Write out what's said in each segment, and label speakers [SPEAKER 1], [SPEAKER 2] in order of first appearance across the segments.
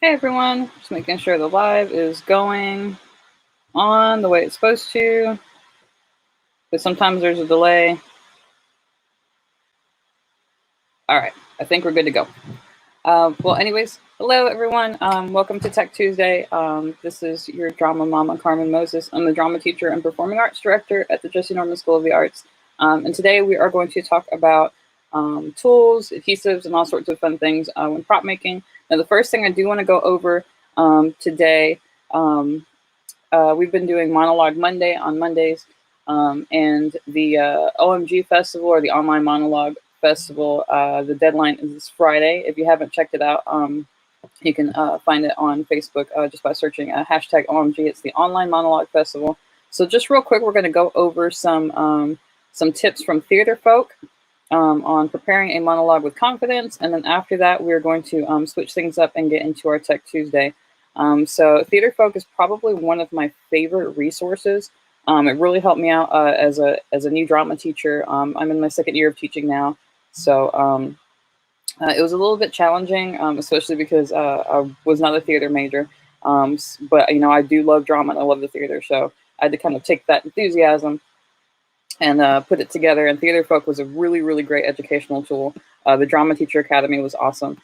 [SPEAKER 1] Hey everyone, just making sure the live is going on the way it's supposed to, because sometimes there's a delay. All right, I think we're good to go. Well, anyways, hello everyone. Welcome to Tech Tuesday. This is your drama mama, Carmen Moses. I'm the drama teacher and performing arts director at the Jesse Norman School of the Arts. And today we are going to talk about tools, adhesives, and all sorts of fun things when prop making. Now, the first thing I do want to go over today, we've been doing Monologue Monday on Mondays, and the OMG Festival, or the Online Monologue Festival, the deadline is this Friday. If you haven't checked it out, you can find it on Facebook just by searching hashtag OMG. It's the Online Monologue Festival. So just real quick, we're going to go over some tips from theater folk on preparing a monologue with confidence. And then after that, we're going to switch things up and get into our Tech Tuesday. So theater folk is probably one of my favorite resources. It really helped me out as a new drama teacher. I'm in my second year of teaching now. So it was a little bit challenging, especially because I was not a theater major. But, I do love drama and I love the theater. So I had to kind of take that enthusiasm and put it together. And Theater Folk was a really, really great educational tool. The Drama Teacher Academy was awesome.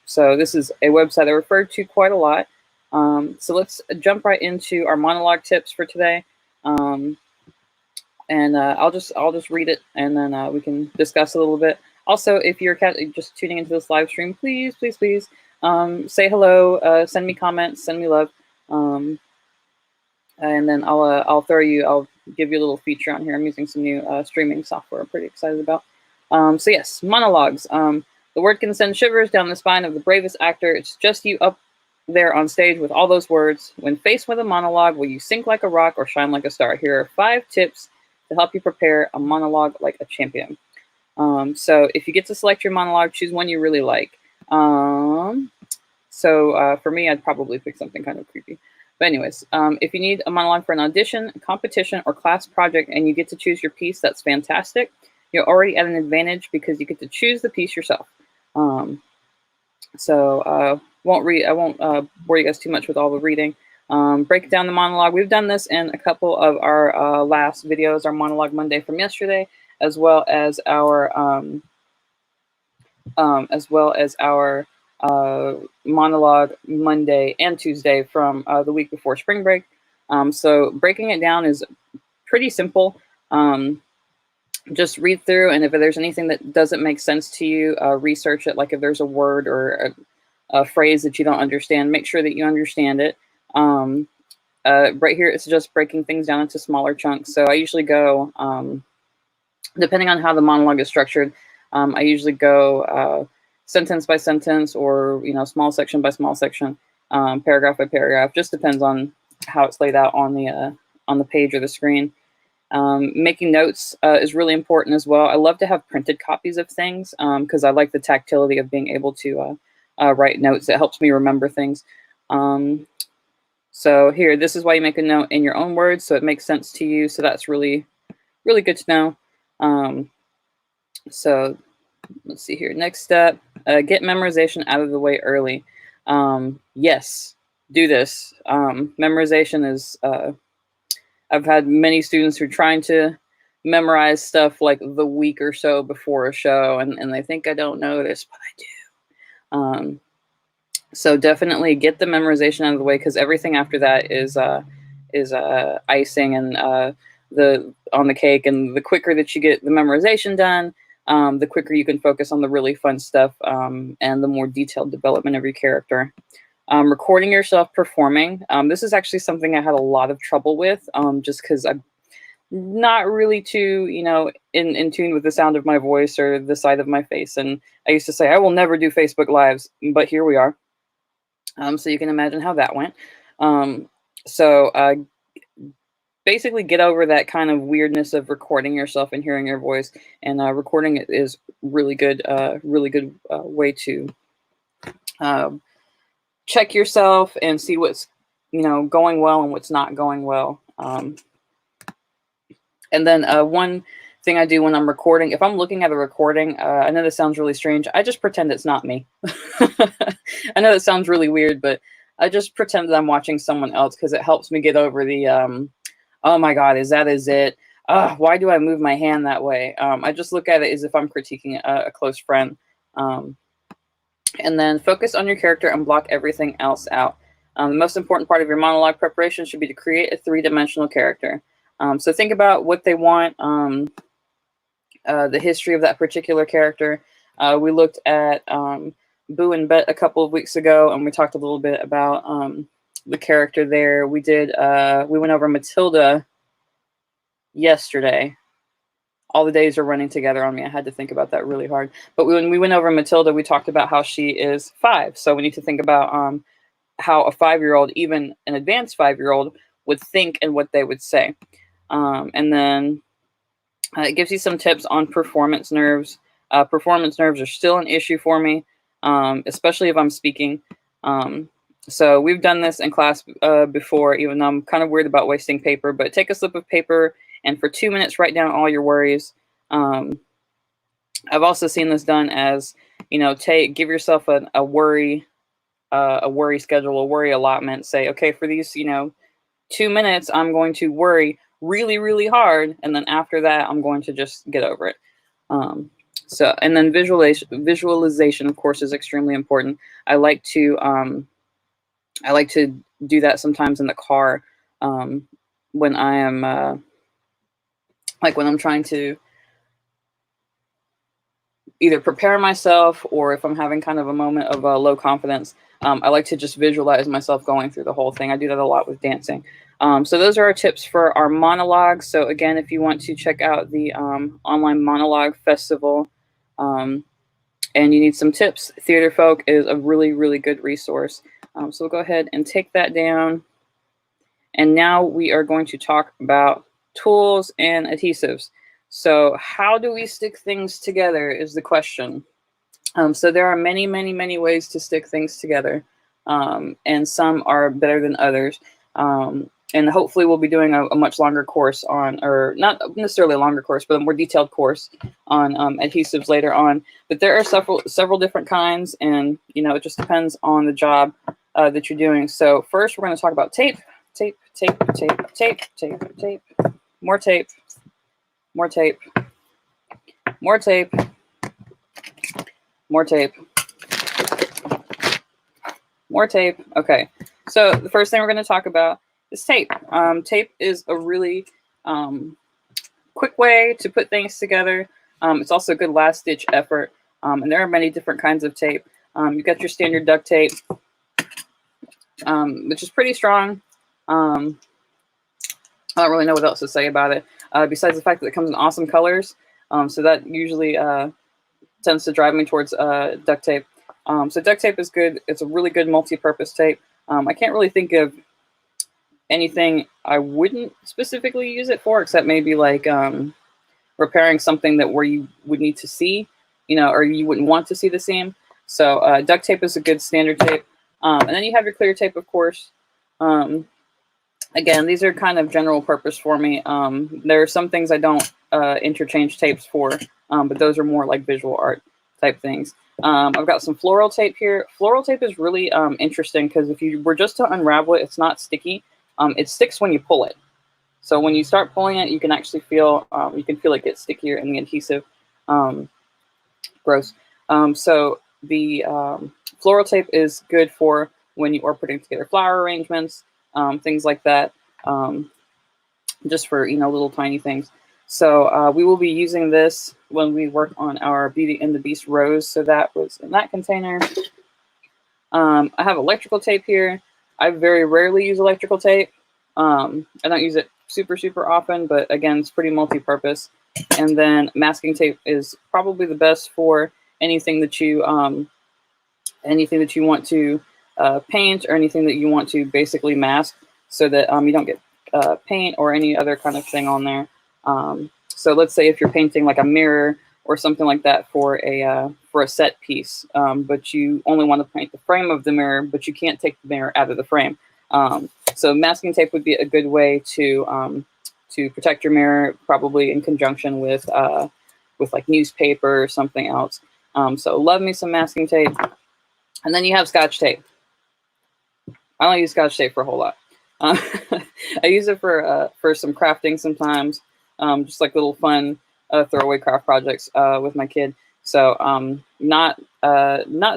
[SPEAKER 1] So this is a website I referred to quite a lot. So let's jump right into our monologue tips for today. And I'll just read it, and then we can discuss a little bit. Also, if you're just tuning into this live stream, please say hello, send me comments, send me love, and then I'll give you a little feature on here. I'm using some new streaming software I'm pretty excited about. So yes, monologues. The word can send shivers down the spine of the bravest actor. It's just you up there on stage with all those words. When faced with a monologue, will you sink like a rock or shine like a star? Here are 5 tips to help you prepare a monologue like a champion. So if you get to select your monologue, choose one you really like. So for me, I'd probably pick something kind of creepy. But anyways, if you need a monologue for an audition, competition, or class project, and you get to choose your piece, that's fantastic. You're already at an advantage because you get to choose the piece yourself. I won't bore you guys too much with all the reading. Break down the monologue. We've done this in a couple of our last videos, our Monologue Monday from yesterday, as well as our Monologue Monday and Tuesday from the week before spring break. So breaking it down is pretty simple. Just read through, and if there's anything that doesn't make sense to you, research it. Like if there's a word or a phrase that you don't understand, make sure that you understand it. Right here, it's just breaking things down into smaller chunks. So I usually go, depending on how the monologue is structured, I usually go sentence by sentence, or small section by small section, paragraph by paragraph. Just depends on how it's laid out on the page or the screen. Making notes is really important as well. I love to have printed copies of things because I like the tactility of being able to write notes. It helps me remember things. So here, this is why you make a note in your own words, so it makes sense to you. So that's really, really good to know. So let's see here. Next step, get memorization out of the way early. Yes, do this. Memorization is... I've had many students who are trying to memorize stuff like the week or so before a show, and they think I don't know this, but I do. So definitely get the memorization out of the way, because everything after that is icing and on the cake. And the quicker that you get the memorization done, the quicker you can focus on the really fun stuff and the more detailed development of your character. Recording yourself performing. This is actually something I had a lot of trouble with, just because I'm not really too, in tune with the sound of my voice or the sight of my face. And I used to say, I will never do Facebook Lives, but here we are. So you can imagine how that went. Basically get over that kind of weirdness of recording yourself and hearing your voice. And recording it is really good way to check yourself and see what's going well and what's not going well. And then one thing I do when I'm recording. If I'm looking at a recording, I know this sounds really strange. I just pretend it's not me. I know that sounds really weird, but I just pretend that I'm watching someone else because it helps me get over the, oh my God, is it? Why do I move my hand that way? I just look at it as if I'm critiquing a close friend. And then focus on your character and block everything else out. The most important part of your monologue preparation should be to create a three-dimensional character. So think about what they want, the history of that particular character. We looked at Boo and Bet a couple of weeks ago, and we talked a little bit about the character there. We went over Matilda yesterday. All the days are running together on me. I had to think about that really hard. But when we went over Matilda, we talked about how she is 5. So we need to think about how a 5-year-old, even an advanced 5-year-old, would think and what they would say. And then it gives you some tips on performance nerves. Performance nerves are still an issue for me, especially if I'm speaking. So we've done this in class before, even though I'm kind of weird about wasting paper. But take a slip of paper and for 2 minutes write down all your worries. I've also seen this done as, give yourself a worry schedule, a worry allotment. Say, okay, for these 2 minutes, I'm going to worry really, really hard, and then after that, I'm going to just get over it. And then visualization, of course, is extremely important. I like to do that sometimes in the car when I am when I'm trying to either prepare myself or if I'm having kind of a moment of low confidence. I like to just visualize myself going through the whole thing. I do that a lot with dancing. So those are our tips for our monologues. So again, if you want to check out the online monologue festival and you need some tips, Theater Folk is a really, really good resource. So we'll go ahead and take that down. And now we are going to talk about tools and adhesives. So how do we stick things together is the question. So there are many, many, many ways to stick things together. And some are better than others. And hopefully we'll be doing a much longer course on, or not necessarily a longer course, but a more detailed course on adhesives later on. But there are several different kinds, and it just depends on the job that you're doing. So first we're going to talk about tape, tape, tape, tape, tape, tape, tape, more tape, more tape, more tape, more tape, more tape. Okay, so the first thing we're going to talk about is tape. Tape is a really quick way to put things together. It's also a good last-ditch effort, and there are many different kinds of tape. You've got your standard duct tape, which is pretty strong. I don't really know what else to say about it, besides the fact that it comes in awesome colors. So that usually tends to drive me towards duct tape. So duct tape is good. It's a really good multi-purpose tape. I can't really think of anything I wouldn't specifically use it for, except maybe like repairing something where you would need to see, or you wouldn't want to see the seam. So duct tape is a good standard tape. And then you have your clear tape, of course. Again, these are kind of general purpose for me. There are some things I don't interchange tapes for, but those are more like visual art type things. I've got some floral tape here. Floral tape is really interesting because if you were just to unravel it, it's not sticky. It sticks when you pull it. So when you start pulling it, you can actually feel it get stickier in the adhesive. Gross. So the floral tape is good for when you are putting together flower arrangements, things like that, just for little tiny things. So we will be using this when we work on our Beauty and the Beast rose. So that was in that container. I have electrical tape here. I very rarely use electrical tape. I don't use it super often, but again, it's pretty multi-purpose. And then masking tape is probably the best for anything that you want to paint, or anything that you want to basically mask, so that you don't get paint or any other kind of thing on there. So let's say if you're painting like a mirror or something like that for a set piece, but you only want to paint the frame of the mirror, but you can't take the mirror out of the frame. So masking tape would be a good way to to protect your mirror, probably in conjunction with like newspaper or something else. So love me some masking tape. And then you have Scotch tape. I don't use Scotch tape for a whole lot. I use it for some crafting sometimes, just like little fun throwaway craft projects with my kid. So not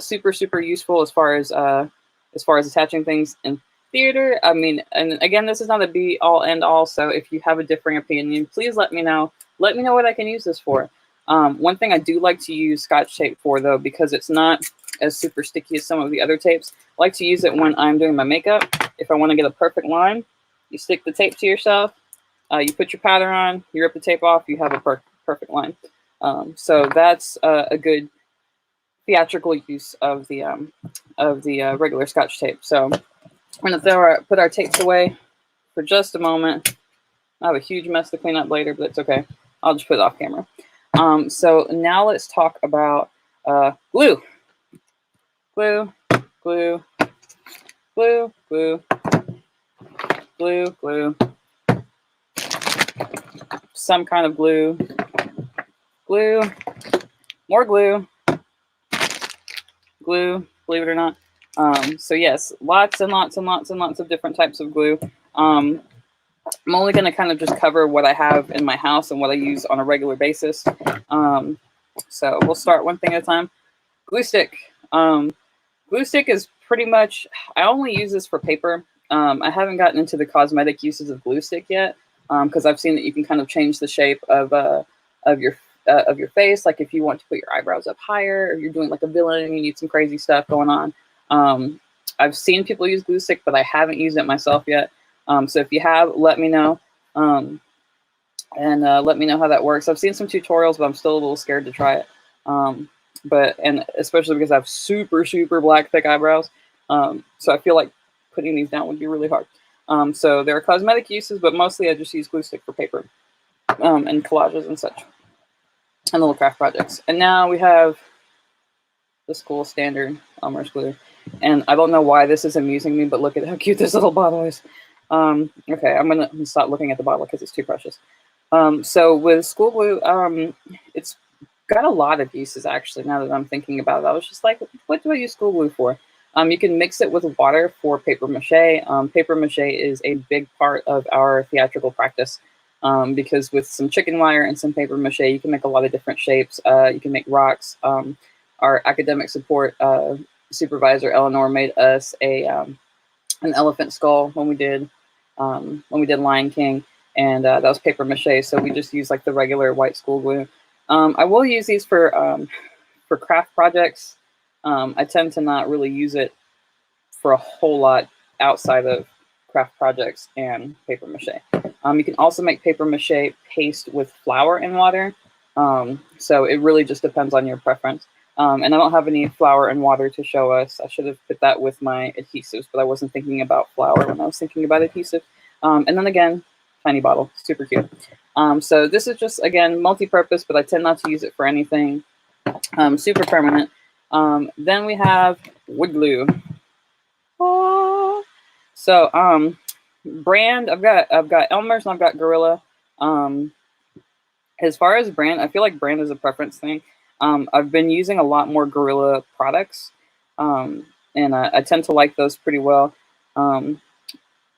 [SPEAKER 1] super useful as far as attaching things in theater. I mean, and again, this is not a be all end all. So if you have a differing opinion, please let me know. Let me know what I can use this for. One thing I do like to use Scotch tape for, though, because it's not as super sticky as some of the other tapes, I like to use it when I'm doing my makeup. If I want to get a perfect line, you stick the tape to yourself, you put your powder on, you rip the tape off, you have a perfect line. So that's a good theatrical use of the regular Scotch tape. So we're gonna put our tapes away for just a moment. I have a huge mess to clean up later, but it's okay. I'll just put it off camera. So now let's talk about glue. Glue, glue, glue, glue, glue, glue. Some kind of glue. Glue, more glue. Glue, believe it or not. So yes, lots and lots and lots and lots of different types of glue. I'm only going to kind of just cover what I have in my house and what I use on a regular basis. So we'll start one thing at a time. Glue stick. Glue stick is pretty much, I only use this for paper. I haven't gotten into the cosmetic uses of glue stick yet, because I've seen that you can kind of change the shape of your face. Like if you want to put your eyebrows up higher, or you're doing like a villain and you need some crazy stuff going on. I've seen people use glue stick, but I haven't used it myself yet. So if you have, let me know. And let me know how that works. I've seen some tutorials, but I'm still a little scared to try it. And especially because I have super black thick eyebrows. So I feel like putting these down would be really hard. So there are cosmetic uses, but mostly I just use glue stick for paper, and collages and such, and little craft projects. And now we have the school standard Elmer's glue. And I don't know why this is amusing me, but look at how cute this little bottle is. Okay, I'm gonna stop looking at the bottle because it's too precious. So with school glue, it's got a lot of uses actually. Now that I'm thinking about it, I was just like, what do I use school glue for? You can mix it with water for paper mache. Paper mache is a big part of our theatrical practice, because with some chicken wire and some paper mache, you can make a lot of different shapes. You can make rocks. Our academic support supervisor Eleanor made us an elephant skull when we did Lion King, and that was paper mache. So we just use like the regular white school glue. I will use these for craft projects. I tend to not really use it for a whole lot outside of craft projects and paper mache. You can also make paper mache paste with flour and water. So it really just depends on your preference. And I don't have any flour and water to show us. I should have put that with my adhesives, but I wasn't thinking about flour when I was thinking about adhesive. And then again, tiny bottle, super cute. So this is just, again, multi-purpose, but I tend not to use it for anything super permanent. Then we have wood glue. Oh. So brand, I've got Elmer's and I've got Gorilla. As far as brand, I feel like brand is a preference thing. I've been using a lot more Gorilla products, and I tend to like those pretty well. And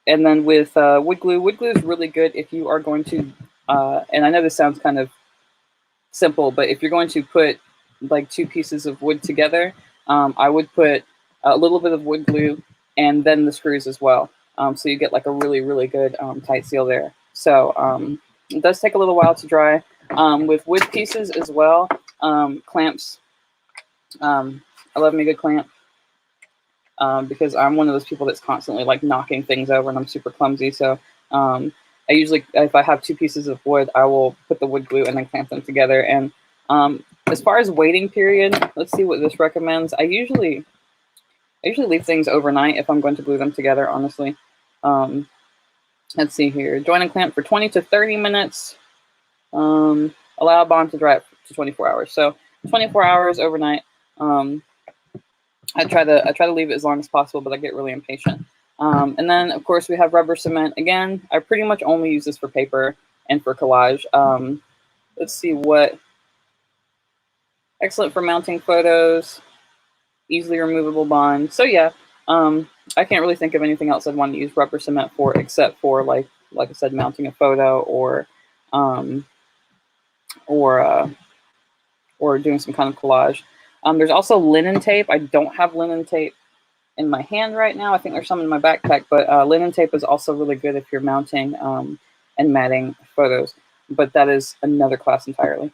[SPEAKER 1] then with wood glue is really good if you are going to, and I know this sounds kind of simple, but if you're going to put like two pieces of wood together, I would put a little bit of wood glue and then the screws as well. So you get like a really good tight seal there. So it does take a little while to dry. With wood pieces as well, clamps. I love me a good clamp, because I'm one of those people that's constantly like knocking things over and I'm super clumsy. So I usually, if I have two pieces of wood, I will put the wood glue and then clamp them together. And as far as waiting period, let's see what this recommends. I usually leave things overnight if I'm going to glue them together, honestly. Let's see here. Join and clamp for 20 to 30 minutes. Allow bond to dry up to 24 hours. So 24 hours overnight. I try to leave it as long as possible, but I get really impatient. And then of course we have rubber cement. Again, I pretty much only use this for paper. and for collage. Let's see what, excellent for mounting photos, easily removable bond. So yeah, I can't really think of anything else I'd want to use rubber cement for, except for like I said, mounting a photo or or doing some kind of collage. There's also linen tape. I don't have linen tape in my hand right now. I think there's some in my backpack, but linen tape is also really good if you're mounting and matting photos. But that is another class entirely.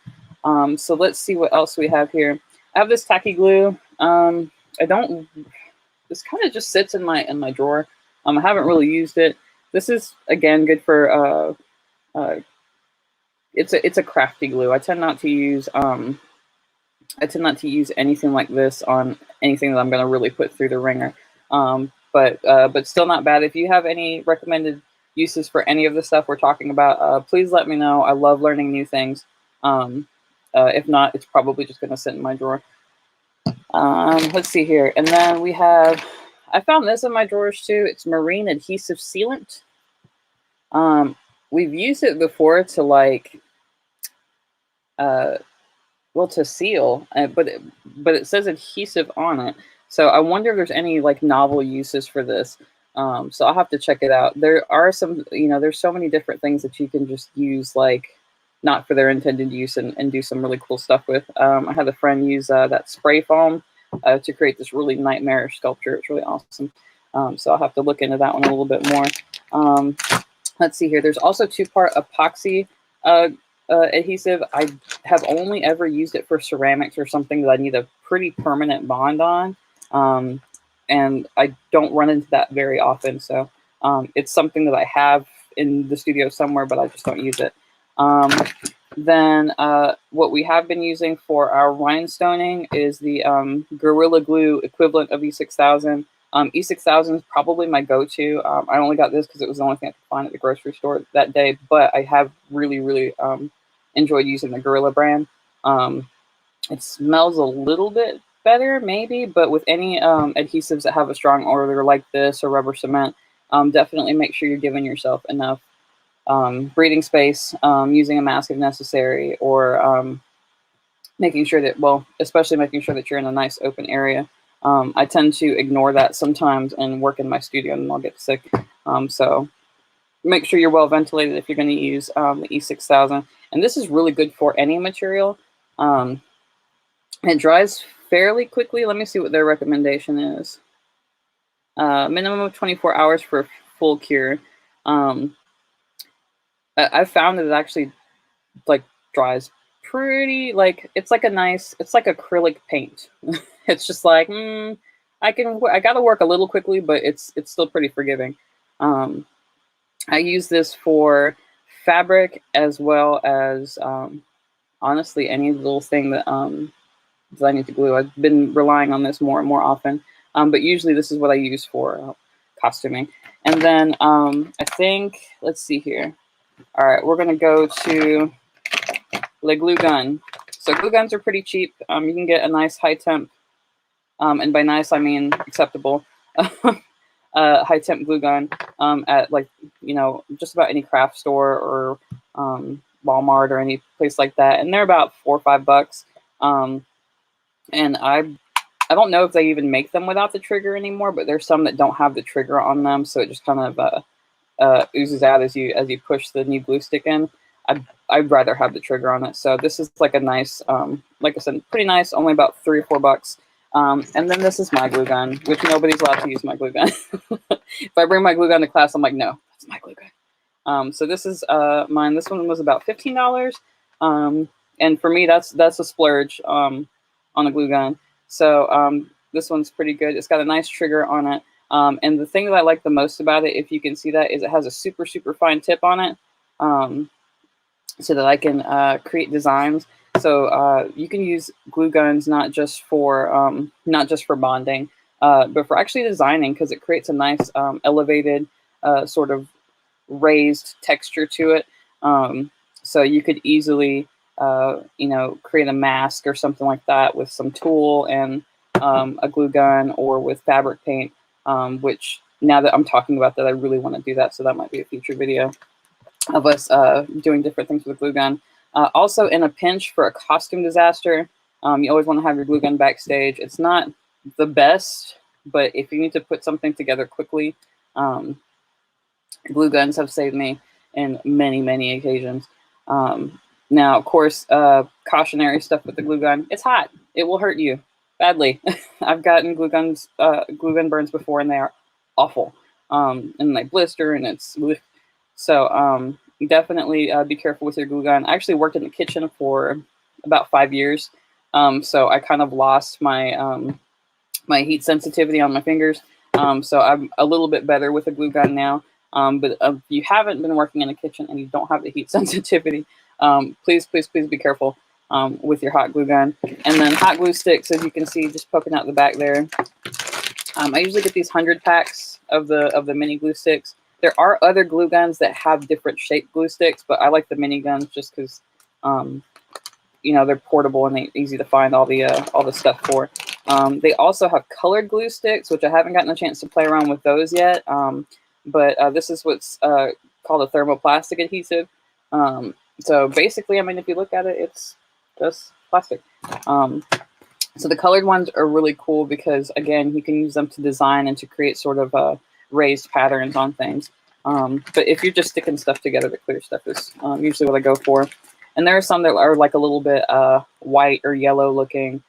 [SPEAKER 1] So let's see what else we have here. I have this tacky glue. This kind of just sits in my drawer. I haven't really used it. This is again good for it's a crafty glue. I tend not to use anything like this on anything that I'm going to really put through the ringer. But still not bad. If you have any recommended uses for any of the stuff we're talking about, please let me know. I love learning new things. If not, it's probably just going to sit in my drawer. Let's see here. And then we have, I found this in my drawers too. It's marine adhesive sealant. We've used it before to like, to seal, but it says adhesive on it. So I wonder if there's any like novel uses for this. So I'll have to check it out. There are some, there's so many different things that you can just use, like not for their intended use, and do some really cool stuff with. I had a friend use that spray foam to create this really nightmarish sculpture. It's really awesome. So I'll have to look into that one a little bit more. Let's see here. There's also 2-part epoxy adhesive. I have only ever used it for ceramics or something that I need a pretty permanent bond on. And I don't run into that very often. So it's something that I have in the studio somewhere, but I just don't use it. Then what we have been using for our rhinestoning is the Gorilla Glue equivalent of E6000. E6000 is probably my go-to. I only got this because it was the only thing I could find at the grocery store that day, but I have really, really enjoyed using the Gorilla brand. It smells a little bit better, maybe, but with any adhesives that have a strong odor like this or rubber cement, definitely make sure you're giving yourself enough breathing space, using a mask if necessary, or making sure that, especially making sure that you're in a nice open area. I tend to ignore that sometimes and work in my studio and I'll get sick. So make sure you're well ventilated if you're going to use the E6000. And this is really good for any material. It dries fairly quickly. Let me see what their recommendation is. Minimum of 24 hours for full cure. I found that it actually like dries pretty, like it's like acrylic paint. It's just like I gotta work a little quickly, but it's still pretty forgiving. I use this for fabric as well as honestly any little thing that that I need to glue. I've been relying on this more and more often, but usually this is what I use for costuming. And then I think, let's see here. All right, we're gonna go to the glue gun. So glue guns are pretty cheap. You can get a nice high temp, and by nice I mean acceptable, high temp glue gun at just about any craft store or Walmart or any place like that, and they're about $4 or $5. And I don't know if they even make them without the trigger anymore, but there's some that don't have the trigger on them, so it just kind of oozes out as you push the new glue stick in. I'd rather have the trigger on it. So this is like a nice, like I said, pretty nice, only about $3 or $4. And then this is my glue gun, which nobody's allowed to use my glue gun. If I bring my glue gun to class, I'm like, no, that's my glue gun. So this is mine. This one was about $15. And for me, that's a splurge on a glue gun. So this one's pretty good. It's got a nice trigger on it. And the thing that I like the most about it, if you can see that, is it has a super, super fine tip on it, so that I can create designs. So you can use glue guns not just for bonding, but for actually designing, because it creates a nice elevated sort of raised texture to it. So you could easily create a mask or something like that with some tulle and a glue gun, or with fabric paint. Which now that I'm talking about that, I really want to do that. So that might be a future video. of us doing different things with a glue gun. Also, in a pinch for a costume disaster, you always want to have your glue gun backstage. It's not the best, but if you need to put something together quickly, um, glue guns have saved me in many, many occasions. Now, of course, cautionary stuff with the glue gun. It's hot. It will hurt you badly. I've gotten glue gun burns before, and they are awful. And they blister, and it's so. Definitely be careful with your glue gun. I actually worked in the kitchen for about 5 years, so I kind of lost my heat sensitivity on my fingers. So I'm a little bit better with a glue gun now. But if you haven't been working in a kitchen and you don't have the heat sensitivity, please, please, please be careful with your hot glue gun. And then hot glue sticks, as you can see, just poking out the back there. I usually get these 100 packs of the mini glue sticks. There are other glue guns that have different shaped glue sticks, but I like the mini guns just because they're portable and they're easy to find all the stuff for. They also have colored glue sticks, which I haven't gotten a chance to play around with those yet. But this is what's called a thermoplastic adhesive. So basically, I mean, if you look at it, it's just plastic. So the colored ones are really cool because, again, you can use them to design and to create sort of raised patterns on things. But if you're just sticking stuff together, the clear stuff is usually what I go for. And there are some that are like a little bit white or yellow looking.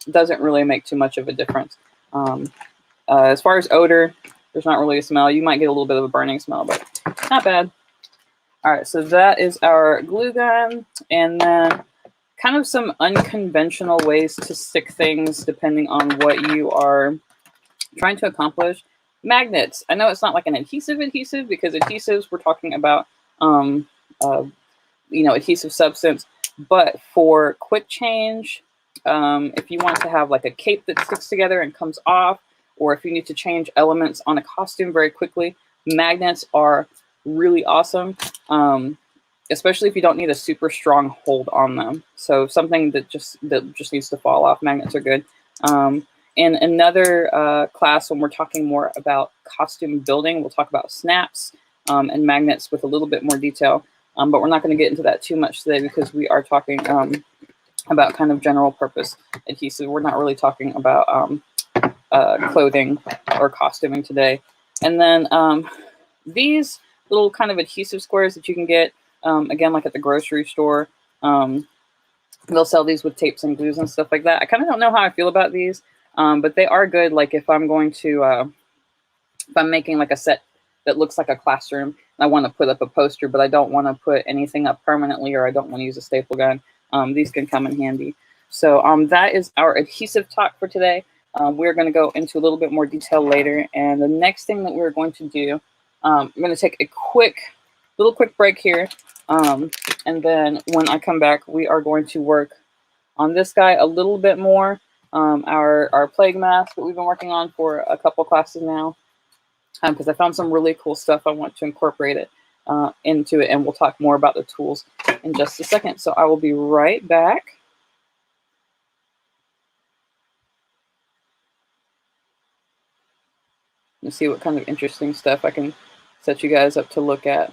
[SPEAKER 1] Doesn't really make too much of a difference. As far as odor, there's not really a smell. You might get a little bit of a burning smell, but not bad. All right, so that is our glue gun. And then kind of some unconventional ways to stick things depending on what you are trying to accomplish. Magnets. I know it's not like an adhesive because adhesives, we're talking about adhesive substance, but for quick change, if you want to have like a cape that sticks together and comes off, or if you need to change elements on a costume very quickly, magnets are really awesome, especially if you don't need a super strong hold on them. So something that just needs to fall off, magnets are good. In another class, when we're talking more about costume building, we'll talk about snaps and magnets with a little bit more detail. But we're not going to get into that too much today because we are talking about kind of general purpose adhesive. We're not really talking about clothing or costuming today. And then these little kind of adhesive squares that you can get, again, like at the grocery store, they'll sell these with tapes and glues and stuff like that. I kind of don't know how I feel about these, but they are good. Like if I'm going to, if I'm making like a set that looks like a classroom, I want to put up a poster, but I don't want to put anything up permanently, or I don't want to use a staple gun. These can come in handy. So that is our adhesive talk for today. We're going to go into a little bit more detail later. And the next thing that we're going to do, I'm going to take a quick break here. And then when I come back, we are going to work on this guy a little bit more. Our plague mask that we've been working on for a couple classes now. Because I found some really cool stuff. I want to incorporate it into it, and we'll talk more about the tools in just a second. So I will be right back. And see what kind of interesting stuff I can set you guys up to look at.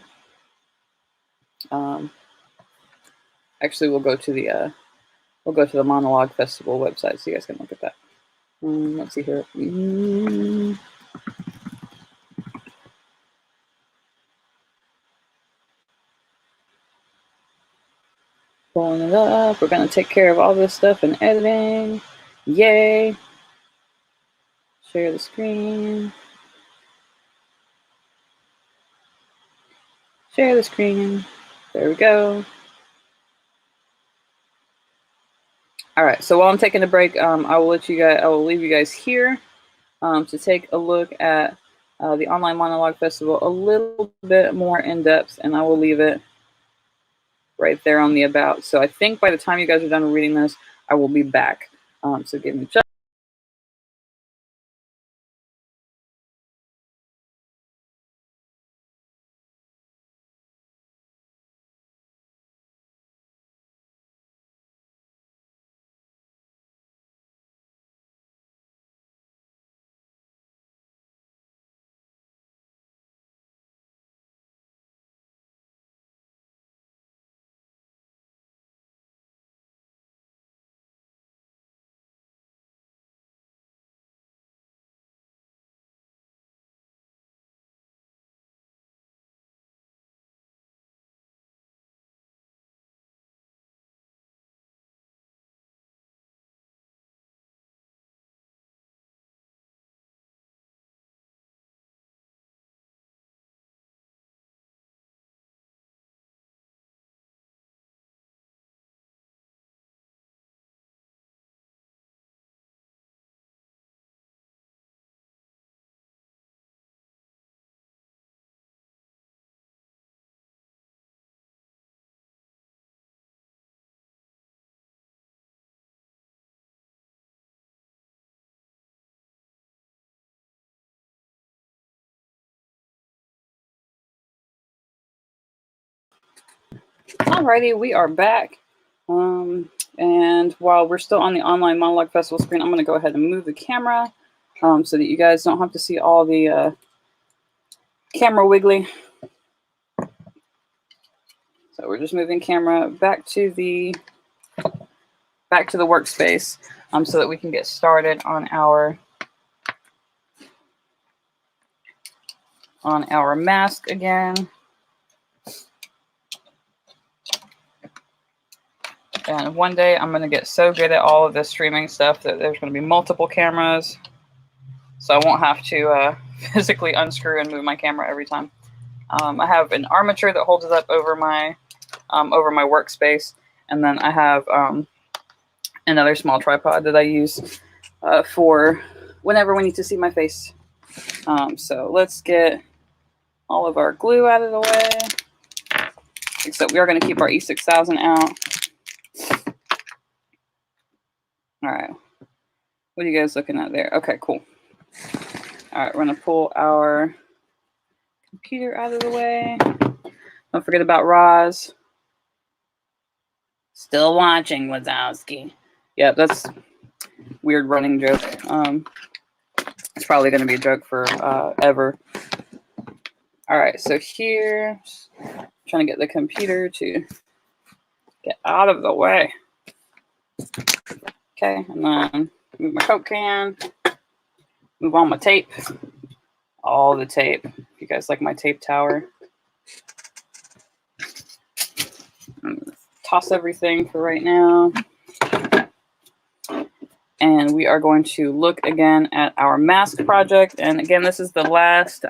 [SPEAKER 1] Actually, we'll go to the Monologue Festival website so you guys can look at that. Let's see here. Pulling it up. We're going to take care of all this stuff in editing. Yay. Share the screen. Share the screen. There we go. All right. So while I'm taking a break, I will leave you guys here to take a look at the Online Monologue Festival a little bit more in depth, and I will leave it right there on the about. So I think by the time you guys are done reading this, I will be back. So give me just Alrighty, we are back. And while we're still on the online monologue festival screen, I'm going to go ahead and move the camera so that you guys don't have to see all the camera wiggly. So we're just moving camera back to the workspace so that we can get started on our mask again. And one day I'm going to get so good at all of this streaming stuff that there's going to be multiple cameras. So I won't have to physically unscrew and move my camera every time. I have an armature that holds it up over my workspace. And then I have another small tripod that I use for whenever we need to see my face. So let's get all of our glue out of the way. Except we are going to keep our E6000 out. All right. What are you guys looking at there? Okay, cool. All right, we're going to pull our computer out of the way. Don't forget about Roz. Still watching, Wazowski. Yeah, that's weird running joke. It's probably going to be a joke for ever. All right, so here, trying to get the computer to get out of the way. Okay, and then move my Coke can, move all my tape, all the tape. If you guys like my tape tower. Toss everything for right now. And we are going to look again at our mask project. And again, this is the last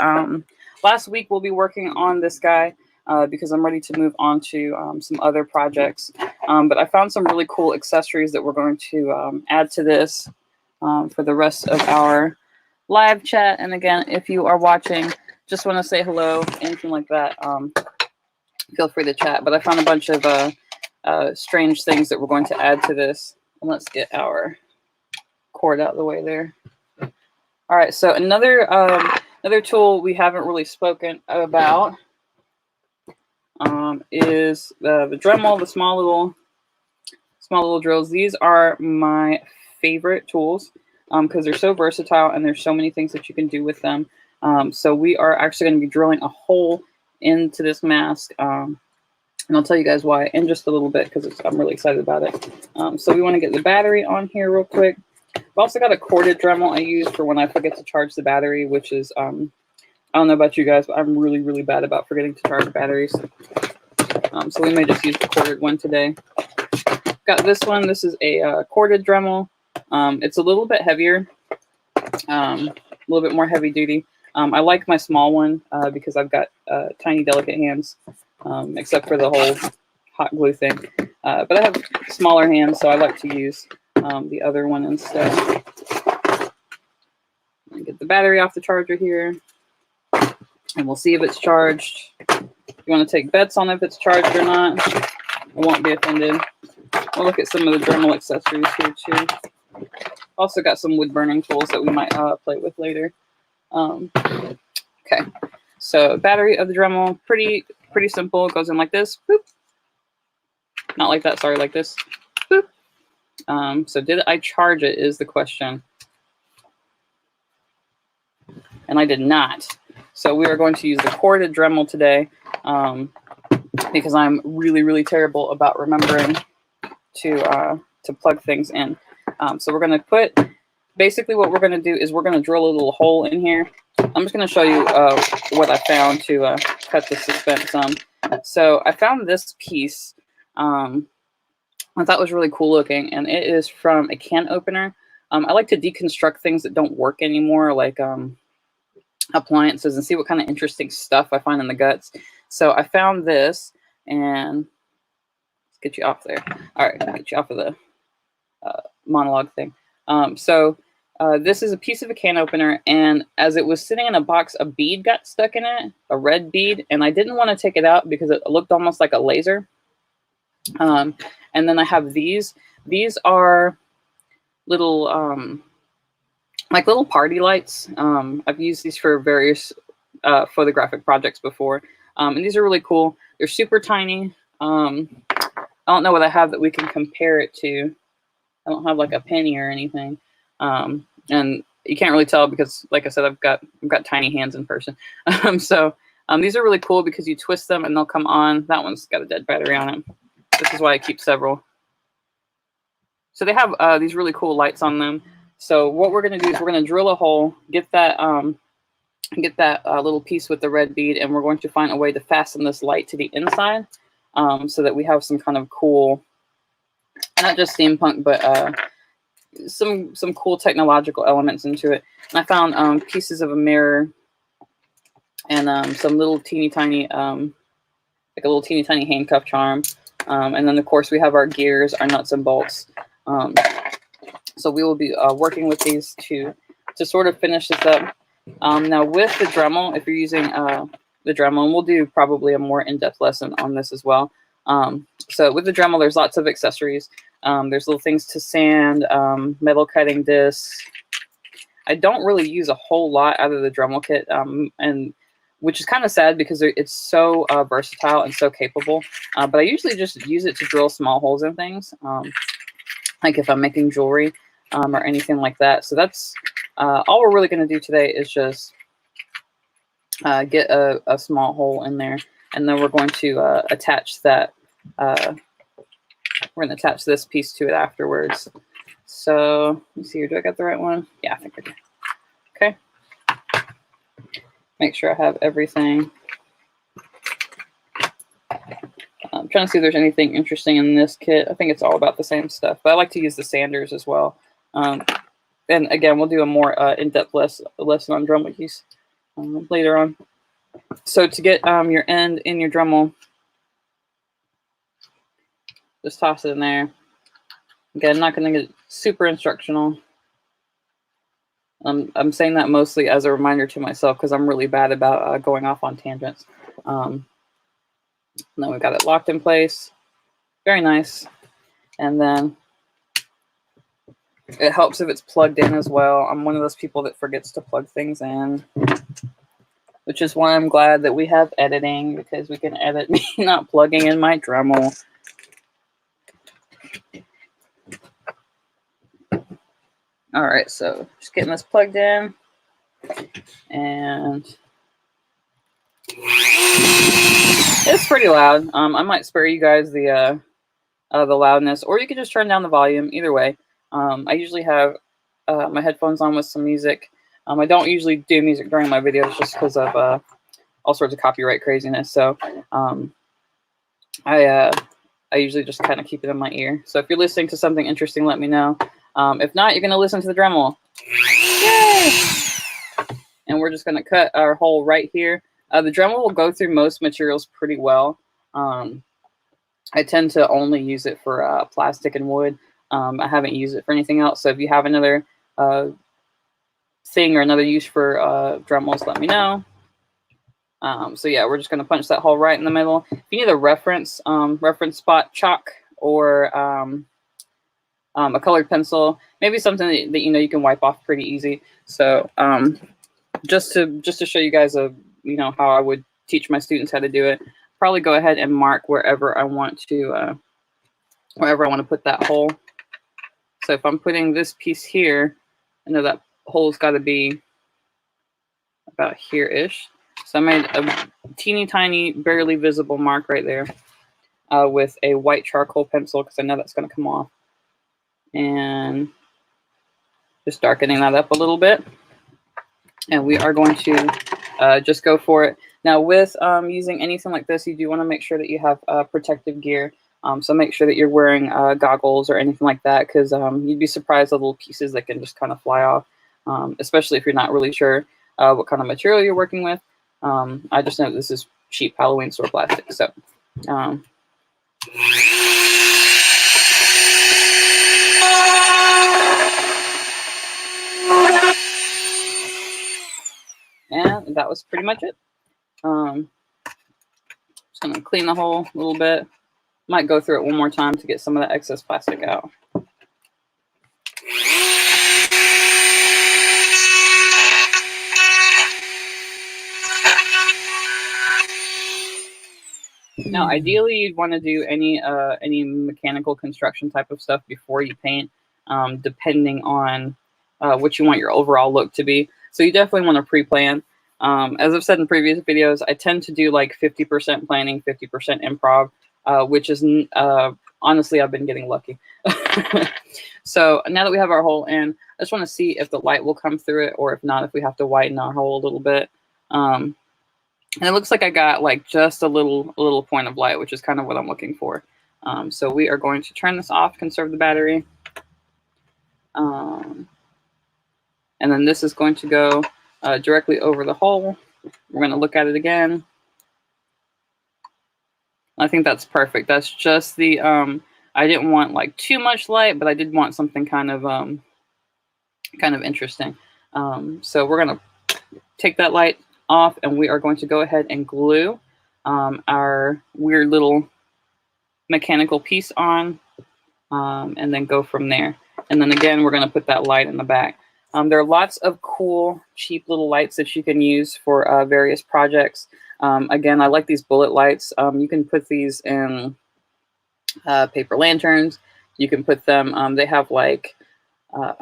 [SPEAKER 1] week we'll be working on this guy because I'm ready to move on to some other projects. But I found some really cool accessories that we're going to add to this for the rest of our live chat. And again, if you are watching, just want to say hello, anything like that, feel free to chat. But I found a bunch of strange things that we're going to add to this. And let's get our cord out of the way there. All right, so another tool we haven't really spoken about is the Dremel, the small little drills. These are my favorite tools because they're so versatile and there's so many things that you can do with them. So we are actually going to be drilling a hole into this mask. And I'll tell you guys why in just a little bit because I'm really excited about it. So we want to get the battery on here real quick. I've also got a corded Dremel I use for when I forget to charge the battery, which is, I don't know about you guys, but I'm really, really bad about forgetting to charge batteries. So we may just use the corded one today. Got this one. This is a corded Dremel. It's a little bit heavier, a little bit more heavy duty. I like my small one because I've got tiny, delicate hands, except for the whole hot glue thing. But I have smaller hands, so I like to use the other one instead. Get the battery off the charger here, and we'll see if it's charged. If you want to take bets on if it's charged or not, I won't be offended. We'll look at some of the Dremel accessories here too. Also got some wood burning tools that we might play with later. Okay, so battery of the Dremel, pretty simple. It goes in like this. Boop. Not like that. Sorry, like this. Boop. So did I charge it is the question. And I did not. So we are going to use the corded Dremel today because I'm really, really terrible about remembering to plug things in. So we're going to put, basically what we're going to do is we're going to drill a little hole in here. I'm just going to show you what I found to cut the suspense on. So I found this piece. I thought was really cool looking, and it is from a can opener. I like to deconstruct things that don't work anymore, like appliances, and see what kind of interesting stuff I find in the guts. So I found this, and let's get you off there. All right, get you off of the monologue thing. This is a piece of a can opener, and as it was sitting in a box, a bead got stuck in it, a red bead, and I didn't want to take it out because it looked almost like a laser. And then I have these. These are little, like little party lights. I've used these for various photographic projects before. And these are really cool. They're super tiny. I don't know what I have that we can compare it to. I don't have like a penny or anything. And you can't really tell because, like I said, I've got tiny hands in person. So these are really cool because you twist them and they'll come on. That one's got a dead battery on it. This is why I keep several. So they have these really cool lights on them. So what we're going to do is we're going to drill a hole, get that little piece with the red bead, and we're going to find a way to fasten this light to the inside, so that we have some kind of cool, not just steampunk, but some cool technological elements into it. And I found pieces of a mirror and some little teeny tiny, like a little teeny tiny handcuff charm. And then of course we have our gears, our nuts and bolts. So we will be working with these to sort of finish this up. Now with the Dremel, if you're using the Dremel, and we'll do probably a more in-depth lesson on this as well. So with the Dremel, there's lots of accessories. There's little things to sand, metal cutting discs. I don't really use a whole lot out of the Dremel kit, and which is kind of sad because it's so versatile and so capable. But I usually just use it to drill small holes in things, like if I'm making jewelry or anything like that. So that's all we're really going to do today is just get a small hole in there, and then we're going to attach that. We're going to attach this piece to it afterwards. So let me see here. Do I got the right one? Yeah, I think I do. Okay. Make sure I have everything. I'm trying to see if there's anything interesting in this kit. I think it's all about the same stuff, but I like to use the sanders as well. And again, we'll do a more in-depth lesson on Dremel use later on. So to get your end in your Dremel, just toss it in there. Again, I'm not going to get super instructional. I'm saying that mostly as a reminder to myself because I'm really bad about going off on tangents. And then we've got it locked in place. Very nice. And then it helps if it's plugged in as well. I'm one of those people that forgets to plug things in, which is why I'm glad that we have editing, because we can edit me not plugging in my Dremel. All right, so just getting this plugged in, and it's pretty loud. I might spare you guys the loudness, or you can just turn down the volume. Either way, I usually have my headphones on with some music. I don't usually do music during my videos just because of all sorts of copyright craziness. So I usually just kind of keep it in my ear. So if you're listening to something interesting, let me know. If not, you're going to listen to the Dremel. Yay! And we're just going to cut our hole right here. The Dremel will go through most materials pretty well. I tend to only use it for plastic and wood. I haven't used it for anything else. So if you have another thing or another use for Dremels, let me know. So yeah, we're just going to punch that hole right in the middle. If you need a reference spot, chalk or a colored pencil, maybe something that you know you can wipe off pretty easy. So just to show you guys how I would teach my students how to do it, probably go ahead and mark wherever I want to put that hole. So if I'm putting this piece here, I know that hole's got to be about here-ish. So I made a teeny tiny, barely visible mark right there with a white charcoal pencil because I know that's going to come off. And just darkening that up a little bit. And we are going to just go for it. Now with using anything like this, you do want to make sure that you have protective gear. So make sure that you're wearing goggles or anything like that, because you'd be surprised at little pieces that can just kind of fly off, especially if you're not really sure what kind of material you're working with. I just know this is cheap Halloween store plastic. So and that was pretty much it. Just gonna clean the hole a little bit. Might go through it one more time to get some of that excess plastic out. Now, ideally, you'd want to do any mechanical construction type of stuff before you paint, depending on what you want your overall look to be. So you definitely want to pre-plan. As I've said in previous videos, I tend to do like 50% planning, 50% improv, which is honestly, I've been getting lucky. So now that we have our hole in, I just want to see if the light will come through it, or if not, if we have to widen our hole a little bit. And it looks like I got like just a little point of light, which is kind of what I'm looking for. So we are going to turn this off, conserve the battery. And then this is going to go directly over the hole. We're going to look at it again. I think that's perfect. That's just the, I didn't want like too much light, but I did want something kind of interesting. So we're going to take that light off, and we are going to go ahead and glue our weird little mechanical piece on, and then go from there. And then again, we're going to put that light in the back. There are lots of cool, cheap little lights that you can use for various projects. Again, I like these bullet lights. You can put these in paper lanterns. You can put them, they have like,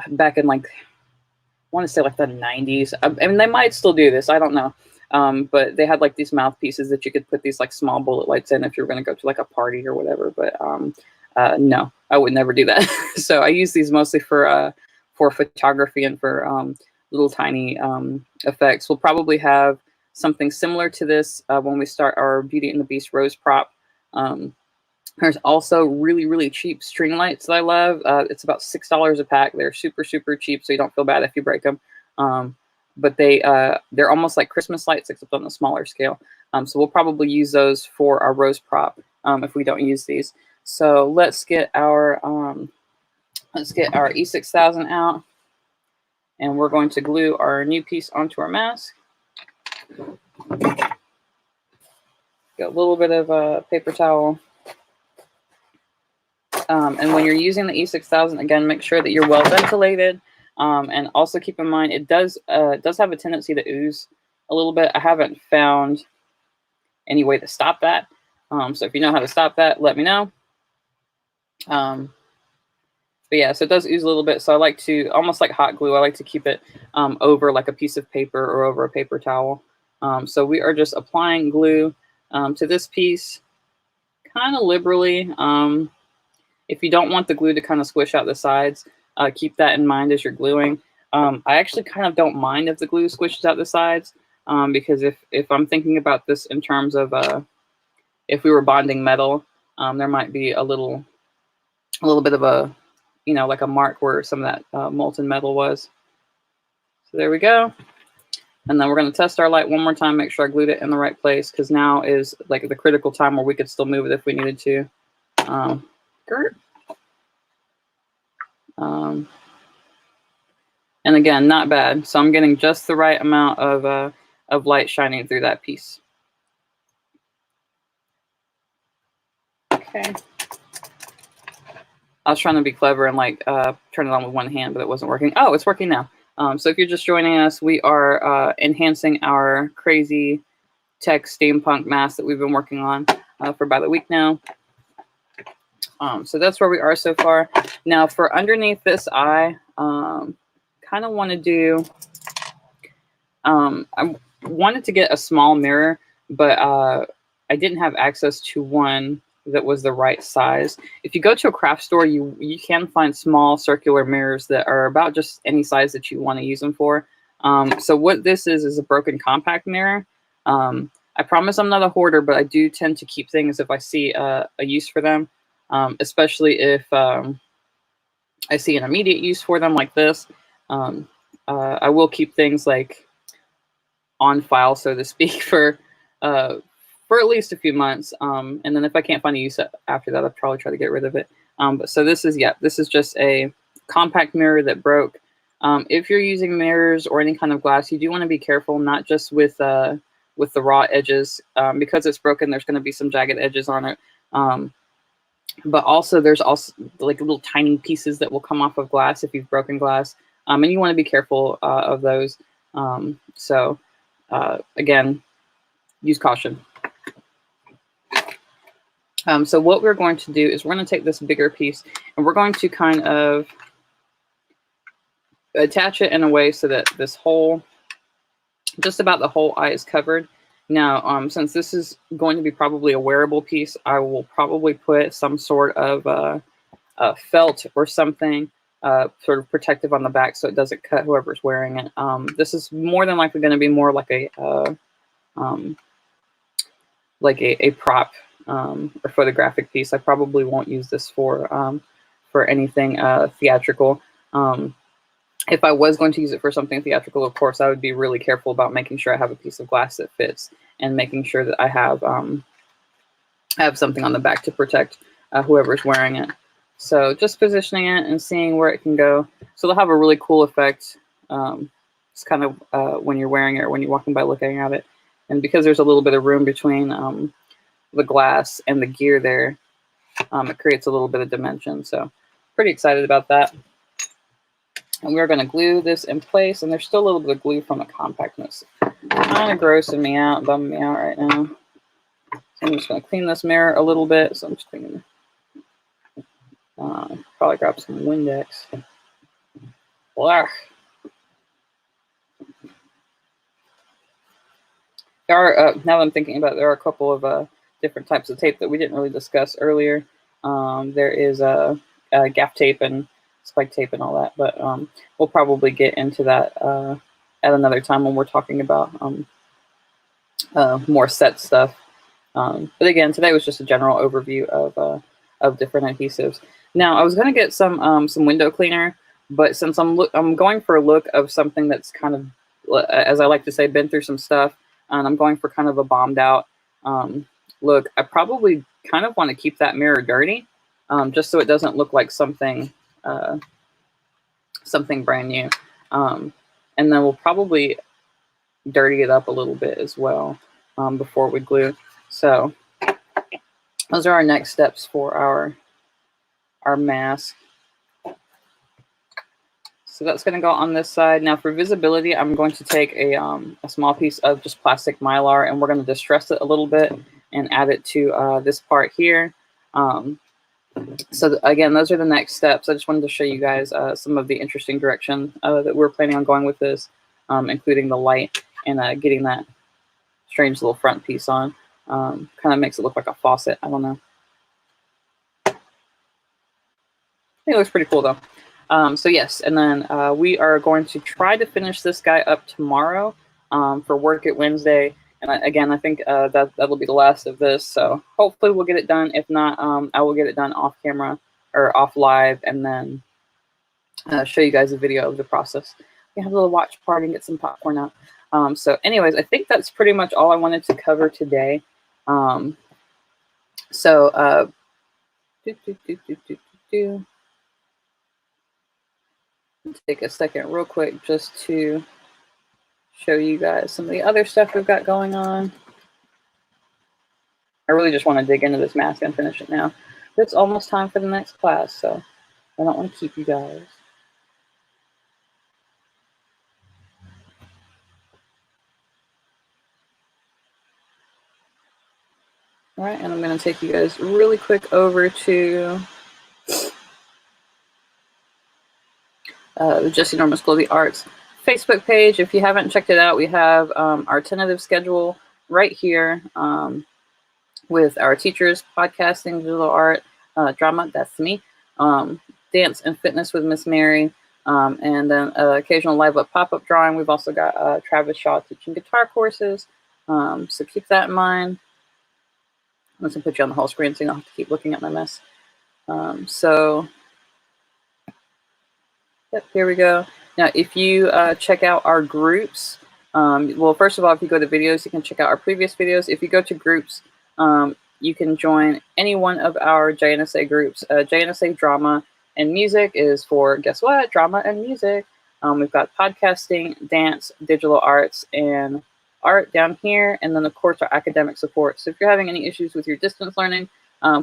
[SPEAKER 1] back in like, I want to say like the 90s. I mean, they might still do this. I don't know. But they had like these mouthpieces that you could put these like small bullet lights in if you were going to go to like a party or whatever. But no, I would never do that. So I use these mostly for photography and for little tiny effects. We'll probably have something similar to this when we start our Beauty and the Beast rose prop. There's also really, really cheap string lights that I love. It's about $6 a pack. They're super, super cheap, so you don't feel bad if you break them. But they're almost like Christmas lights, except on a smaller scale. So we'll probably use those for our rose prop if we don't use these. So let's get our E6000 out, and we're going to glue our new piece onto our mask. Got a little bit of a paper towel. And when you're using the E6000, again, make sure that you're well ventilated. And also keep in mind, it does have a tendency to ooze a little bit. I haven't found any way to stop that. So if you know how to stop that, let me know. But yeah, so it does ooze a little bit. So I like to, almost like hot glue, I like to keep it over like a piece of paper or over a paper towel. So we are just applying glue to this piece kind of liberally. If you don't want the glue to kind of squish out the sides, keep that in mind as you're gluing. I actually kind of don't mind if the glue squishes out the sides, because if I'm thinking about this in terms of if we were bonding metal, there might be a little bit of a, you know, like a mark where some of that molten metal was. So there we go. And then we're going to test our light one more time, make sure I glued it in the right place, because now is like the critical time where we could still move it if we needed to. And again, not bad. So I'm getting just the right amount of light shining through that piece. Okay. I was trying to be clever and like turn it on with one hand, but it wasn't working. Oh, it's working now. So if you're just joining us, we are enhancing our crazy tech steampunk mask that we've been working on for about a week now. So that's where we are so far. Now for underneath this eye, kind of want to do, I wanted to get a small mirror, but I didn't have access to one that was the right size. If you go to a craft store, you can find small circular mirrors that are about just any size that you want to use them for. So what this is a broken compact mirror. I promise I'm not a hoarder, but I do tend to keep things if I see a use for them, especially if I see an immediate use for them like this. I will keep things like on file, so to speak, for at least a few months. And then if I can't find a use after that, I'll probably try to get rid of it. But so this is just a compact mirror that broke. If you're using mirrors or any kind of glass, you do want to be careful, not just with the raw edges, because it's broken. There's going to be some jagged edges on it. But also there's also like little tiny pieces that will come off of glass if you've broken glass. And you want to be careful of those. Again, use caution. So what we're going to do is we're going to take this bigger piece and we're going to kind of attach it in a way so that this whole, just about the whole eye is covered. Now, since this is going to be probably a wearable piece, I will probably put some sort of felt or something sort of protective on the back so it doesn't cut whoever's wearing it. This is more than likely going to be more like a prop or photographic piece. I probably won't use this for anything theatrical. If I was going to use it for something theatrical, of course, I would be really careful about making sure I have a piece of glass that fits and making sure that I have something on the back to protect whoever's wearing it. So just positioning it and seeing where it can go. So they'll have a really cool effect. It's kind of when you're wearing it or when you're walking by looking at it. And because there's a little bit of room between the glass and the gear there, it creates a little bit of dimension. So pretty excited about that. And we're going to glue this in place. And there's still a little bit of glue from the compactness. Kind of grossing me out, bumming me out right now. So I'm just going to clean this mirror a little bit. So I'm just cleaning. Probably grab some Windex. Blah. There are, now that I'm thinking about it, there are a couple of different types of tape that we didn't really discuss earlier. There is gaff tape and spike tape and all that, but we'll probably get into that at another time when we're talking about more set stuff. But again, today was just a general overview of different adhesives. Now, I was going to get some window cleaner, but since I'm going for a look of something that's kind of, as I like to say, been through some stuff, and I'm going for kind of a bombed out look, I probably kind of want to keep that mirror dirty, just so it doesn't look like something brand new. And then we'll probably dirty it up a little bit as well before we glue. So those are our next steps for our mask. So that's going to go on this side. Now for visibility, I'm going to take a small piece of just plastic Mylar, and we're going to distress it a little bit and add it to this part here. So again, those are the next steps. I just wanted to show you guys some of the interesting direction that we're planning on going with this, including the light and getting that strange little front piece on. Kind of makes it look like a faucet. I don't know. I think it looks pretty cool though. So yes, and then we are going to try to finish this guy up tomorrow for work at Wednesday. And again, I think that'll be the last of this. So hopefully we'll get it done. If not, I will get it done off camera or off live and then show you guys a video of the process. We have a little watch party and get some popcorn out. So anyways, I think that's pretty much all I wanted to cover today. Take a second real quick just to show you guys some of the other stuff we've got going on. I really just want to dig into this mask and finish it now. It's almost time for the next class, so I don't want to keep you guys. All right, and I'm going to take you guys really quick over to the Jessie Norman School of the Arts Facebook page. If you haven't checked it out, we have our tentative schedule right here with our teachers, podcasting, visual art, drama, that's me, dance and fitness with Miss Mary, and then occasional live up pop-up drawing. We've also got Travis Shaw teaching guitar courses, so keep that in mind. I'm just going to put you on the whole screen so you don't have to keep looking at my mess. Yep, here we go. Now, if you check out our groups, well, first of all, if you go to videos, you can check out our previous videos. If you go to groups, you can join any one of our JNSA groups. JNSA Drama and Music is for, guess what? Drama and music. We've got podcasting, dance, digital arts, and art down here. And then, of course, our academic support. So if you're having any issues with your distance learning,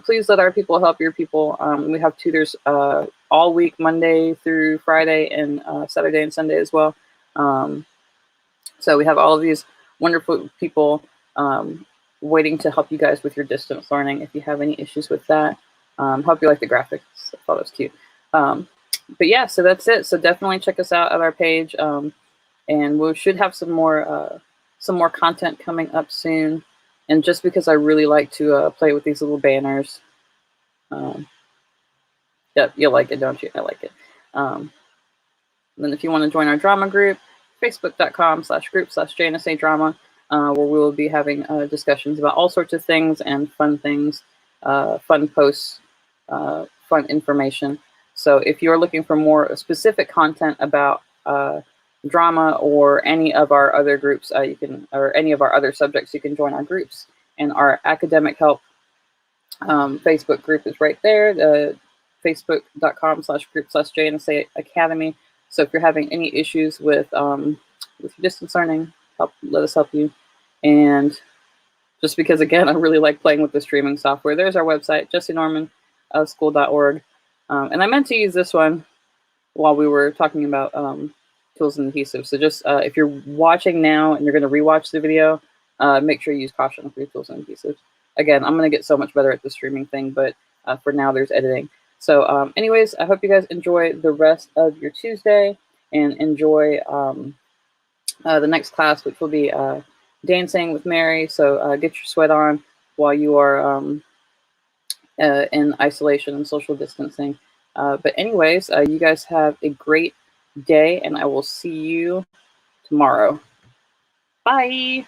[SPEAKER 1] please let our people help your people. We have tutors all week, Monday through Friday, and Saturday and Sunday as well. So we have all of these wonderful people waiting to help you guys with your distance learning if you have any issues with that. Hope you like the graphics. I thought it was cute. But yeah, so that's it. So definitely check us out at our page, and we should have some more content coming up soon. And just because I really like to play with these little banners, yep, you like it, don't you? I like it. Then if you want to join our drama group, facebook.com/group/JNSA drama, where we will be having discussions about all sorts of things and fun things, fun posts, fun information. So if you're looking for more specific content about drama or any of our other groups, or any of our other subjects, you can join our groups. And our academic help Facebook group is right there, facebook.com/group/JNSA Academy. So if you're having any issues with your distance learning, let us help you. And just because, again, I really like playing with the streaming software, there's our website, jessenormanschool.org. And I meant to use this one while we were talking about tools and adhesives. So just if you're watching now and you're going to rewatch the video, make sure you use caution for your tools and adhesives. Again, I'm going to get so much better at the streaming thing, but for now, there's editing. So anyways, I hope you guys enjoy the rest of your Tuesday and enjoy the next class, which will be dancing with Mary. So get your sweat on while you are in isolation and social distancing. But anyways, you guys have a great day, and I will see you tomorrow. Bye.